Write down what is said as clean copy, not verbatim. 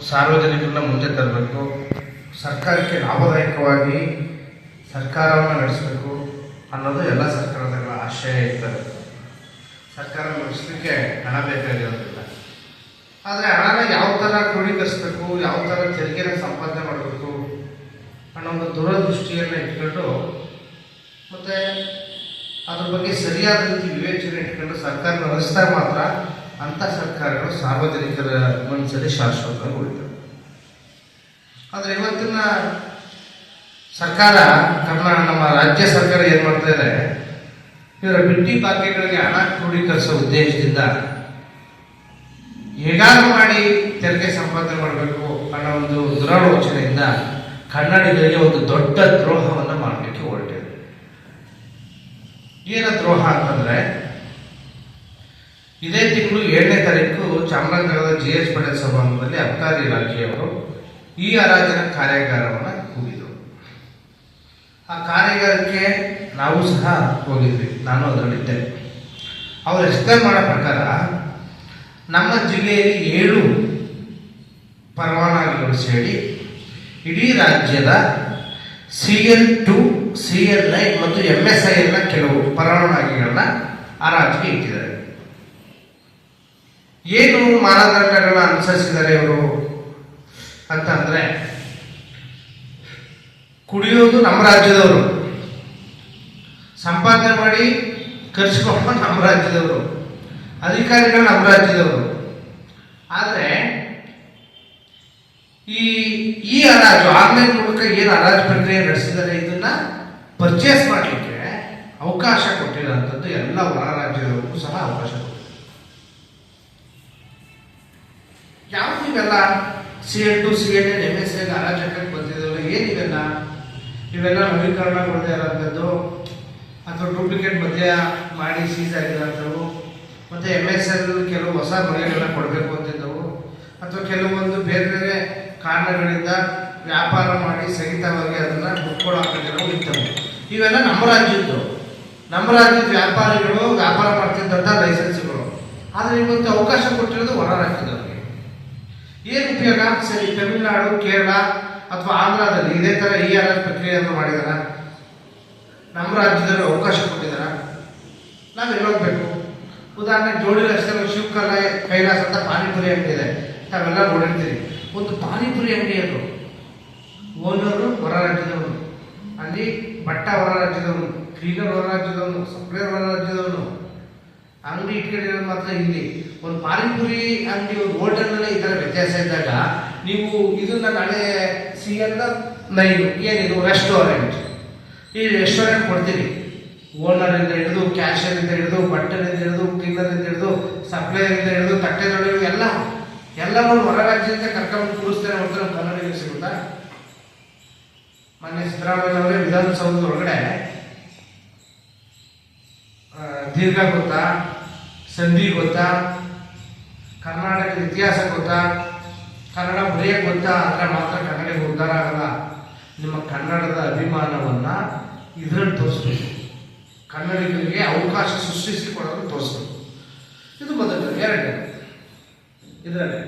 ಸಾರ್ವಜನಿಕರನ್ನ ಮುಂದೆ ತರಬೇಕು, ಸರ್ಕಾರಕ್ಕೆ ಲಾಭದಾಯಕವಾಗಿ ಸರ್ಕಾರವನ್ನು ನಡೆಸಬೇಕು ಅನ್ನೋದು ಎಲ್ಲ ಸರ್ಕಾರಗಳ ಆಶಯ ಇರ್ತದೆ. ಸರ್ಕಾರ ನಡೆಸಲಿಕ್ಕೆ ಹಣ ಬೇಕಾಗಿರೋದಿಲ್ಲ. ಆದರೆ ಹಣನ ಯಾವ ಥರ ಕ್ರೋಢೀಕರಿಸಬೇಕು, ಯಾವ ಥರ ತೆರಿಗೆನ ಸಂಪಾದನೆ ಮಾಡಬೇಕು ಅನ್ನೋ ಒಂದು ದೂರದೃಷ್ಟಿಯನ್ನು ಇಟ್ಕೊಂಡು ಮತ್ತು ಅದ್ರ ಬಗ್ಗೆ ಸರಿಯಾದ ರೀತಿ ವಿವೇಚನೆ ಇಟ್ಕೊಂಡು ಸರ್ಕಾರ ನಡೆಸಿದಾಗ ಮಾತ್ರ ಅಂಥ ಸರ್ಕಾರಗಳು ಸಾರ್ವಜನಿಕರ ಮನಸ್ಸಲ್ಲಿ ಶಾಶ್ವತವಾಗಿ ಉಳಿತವೆ. ಆದರೆ ಇವತ್ತಿನ ಸರ್ಕಾರ ನಮ್ಮ ರಾಜ್ಯ ಸರ್ಕಾರ ಏನು ಮಾಡ್ತಾ ಇದೆ, ಇವರ ಬಿಟ್ಟಿ ಬಾಕಿಗಳಿಗೆ ಹಣ ಕ್ರೋಢೀಕರಿಸೋ ಉದ್ದೇಶದಿಂದ ಹೇಗಾದ್ರೂ ಮಾಡಿ ತೆರಿಗೆ ಸಂಪಾದನೆ ಮಾಡಬೇಕು ಅನ್ನೋ ಒಂದು ದುರಾಲೋಚನೆಯಿಂದ ಕನ್ನಡಿಗರಿಗೆ ಒಂದು ದೊಡ್ಡ ದ್ರೋಹವನ್ನು ಮಾಡಲಿಕ್ಕೆ ಹೊರಟಿದೆ. ಏನ ದ್ರೋಹ ಅಂತಂದ್ರೆ, ಇದೇ ತಿಂಗಳು 7ನೇ ತಾರೀಕು ಚಾಮರಾಜನಗರದ GH ಪಟೇಲ್ ಸಭಾಂಗಣದಲ್ಲಿ ಅಬಕಾರಿ ಇಲಾಖೆಯವರು ಈ ಹರಾಜಿನ ಕಾರ್ಯಾಗಾರವನ್ನು ಕೂಗಿದರು. ಆ ಕಾರ್ಯಾಗಾರಕ್ಕೆ ನಾವು ಸಹ ಹೋಗಿದ್ವಿ, ನಾನು ಅದರಲ್ಲಿದ್ದೆ. ಅವರು ಎಕ್ಸ್ಪ್ಲೇನ್ ಮಾಡೋ ಪ್ರಕಾರ ನಮ್ಮ ಜಿಲ್ಲೆಯಲ್ಲಿ 7 ಪರವಾನಗಿಗಳು ಸೇರಿ ಇಡೀ ರಾಜ್ಯದ CL2, CL9 ಮತ್ತು MSIL ಕೆಲವು ಪರವಾನಗಿಗಳನ್ನ ಹರಾಜಿಗೆ ಇಟ್ಟಿದ್ದಾರೆ. ಏನು ಮಾನದಂಡಗಳನ್ನ ಅನುಸರಿಸಿದ್ದಾರೆ ಇವರು ಅಂತಂದ್ರೆ, ಕುಡಿಯೋದು ನಮ್ಮ ರಾಜ್ಯದವರು, ಸಂಪಾದನೆ ಮಾಡಿ ಖರ್ಚು ನಮ್ಮ ರಾಜ್ಯದವರು, ಅಧಿಕಾರಿಗಳು ನಮ್ಮ ರಾಜ್ಯದವರು. ಆದರೆ ಈ ಹರಾಜು ಆನ್ಲೈನ್ ಮೂಲಕ ಏನು ಹರಾಜು ಪ್ರಕ್ರಿಯೆ ನಡೆಸಿದರೆ ಇದನ್ನ ಪರ್ಚೇಸ್ ಮಾಡಲಿಕ್ಕೆ ಅವಕಾಶ ಕೊಟ್ಟಿರೋಂಥದ್ದು ಎಲ್ಲ ಹೊರ ರಾಜ್ಯದವರಿಗೂ ಸಹ ಅವಕಾಶ ಕೊಟ್ಟಿದೆ. ಯಾವುದು ಇವೆಲ್ಲ CL2, CL9, MSI ಹರಾಜಕ್ಕೆ ಬಂದಿದ್ದಾವೆ? ಏನಿವೆಲ್ಲ? ಇವೆಲ್ಲ ನವೀಕರಣಗೊಳ್ಳದೇ ಇರೋಂಥದ್ದು ಅಥವಾ ಡೂಪ್ಲಿಕೇಟ್ ಮದ್ಯ ಮಾಡಿ ಸೀಸ್ ಆಗಿರೋಂಥವು, ಮತ್ತು MSL ಕೆಲವು ಹೊಸ ಮಳಿಗೆಗಳನ್ನ ಕೊಡಬೇಕು ಅಂತಿದ್ದವು, ಅಥವಾ ಕೆಲವೊಂದು ಬೇರೆ ಬೇರೆ ಕಾರಣಗಳಿಂದ ವ್ಯಾಪಾರ ಮಾಡಿ ಸಹಿತವಾಗಿ ಅದನ್ನು ಮುಟ್ಕೊಳ್ಳೋ ಹಾಕಿರೋ ಇರ್ತವೆ. ಇವೆಲ್ಲ ನಮ್ಮ ರಾಜ್ಯದ್ದು, ನಮ್ಮ ರಾಜ್ಯದ ವ್ಯಾಪಾರಿಗಳು ವ್ಯಾಪಾರ ಮಾಡ್ತಿದ್ದಂಥ ಲೈಸೆನ್ಸ್ಗಳು. ಆದರೆ ಇವತ್ತು ಅವಕಾಶ ಕೊಟ್ಟಿರೋದು ಹೊರ ರಾಜ್ಯದವರಿಗೆ. ಏನು ಉಪಯೋಗ? ಸರಿ, ತಮಿಳುನಾಡು, ಕೇರಳ ಅಥವಾ ಆಂಧ್ರದಲ್ಲಿ ಇದೇ ಥರ ERS ಪ್ರಕ್ರಿಯೆಯನ್ನು ಮಾಡಿದಾರ, ನಮ್ಮ ರಾಜ್ಯದಲ್ಲಿ ಅವಕಾಶ ಕೊಟ್ಟಿದಾರ, ನಾವೆಲ್ಲ ಹೋಗ್ಬೇಕು? ಉದಾಹರಣೆಗೆ ಜೋಡಿ ರಸ್ತೆಯಲ್ಲಿ ಶಿವಕಲ್ಲ ಕೈಲಾಸ ಅಂತ ಪಾನಿಪುರಿ ಅಂಗಡಿ ಇದೆ, ತಾವೆಲ್ಲ ನೋಡಿರ್ತೀರಿ. ಒಂದು ಪಾನಿಪುರಿ ಅಂಗಡಿಯವರು ಓನರು ಹೊರ ರಾಜ್ಯದವನು, ಅಲ್ಲಿ ಬಟ್ಟ ಹೊರ ರಾಜ್ಯದವನು, ಕ್ಲೀನರ್ ಹೊರ ರಾಜ್ಯದವನು, ಸಪ್ಲೈಯರ್ ಹೊರ ರಾಜ್ಯದವನು, ಅಂಗಡಿ ಇಟ್ಕೊಂಡಿರೋದು ಮಾತ್ರ ಇಲ್ಲಿ. ಒಂದು ಪಾನಿಪುರಿ ಅಂಗಡಿ ಒಂದು ಹೋಟೆಲ್ನಲ್ಲೇ ಈ ಥರ ವ್ಯತ್ಯಾಸ ಇದ್ದಾಗ ನೀವು ಇದನ್ನ ನಾಳೆ CL9 ಏನಿದು ರೆಸ್ಟೋರೆಂಟ್, ಈ ರೆಸ್ಟೋರೆಂಟ್ ಕೊಡ್ತೀರಿ. ಓನರಿಂದ ಹಿಡಿದು, ಕ್ಯಾಶರಿಂದ ಹಿಡಿದು, ಬಟ್ಟೆನಿಂದ ಹಿಡಿದು, ಕ್ಲೀನರಿಂದ ಹಿಡಿದು, ಸಪ್ಲೈಯರಿಂದ ಹಿಡಿದು, ತಟ್ಟೆ ತೊಳೆಯೋದು ಎಲ್ಲರೂ ಹೊರ ರಾಜ್ಯದಿಂದ ಕರ್ಕೊಂಡು ಕೂರಿಸ್ತಾರೆ ಹೊರತು ನಮ್ಮ ಕನ್ನಡಿಗರು ಸಿಗುತ್ತಾ? ಮೊನ್ನೆ ಸಿದ್ದರಾಮಯ್ಯ ಅವರೇ ವಿಧಾನಸೌಧದ ಒಳಗಡೆ ದೀರ್ಘ ಗೊತ್ತಾ, ಸಂಧಿ ಗೊತ್ತಾ, ಕರ್ನಾಟಕದ ಇತಿಹಾಸ ಗೊತ್ತಾ, ಕನ್ನಡ ಬರೆಯಕ್ಕೆ ಗೊತ್ತಾ ಅಂದರೆ ಮಾತ್ರ ಕನ್ನಡಿಗ ಉದ್ಧಾರ ಆಗಲ್ಲ. ನಿಮ್ಮ ಕನ್ನಡದ ಅಭಿಮಾನವನ್ನ ಇದರಲ್ಲಿ ತೋರಿಸ್ಬೇಕು, ಕನ್ನಡಿಗರಿಗೆ ಅವಕಾಶ ಸೃಷ್ಟಿಸಿಕೊಡೋದು ತೋರಿಸ್ಬೇಕು. ಇದು ಮೊದಲು. ಎರಡನೇ ಇದರಲ್ಲಿ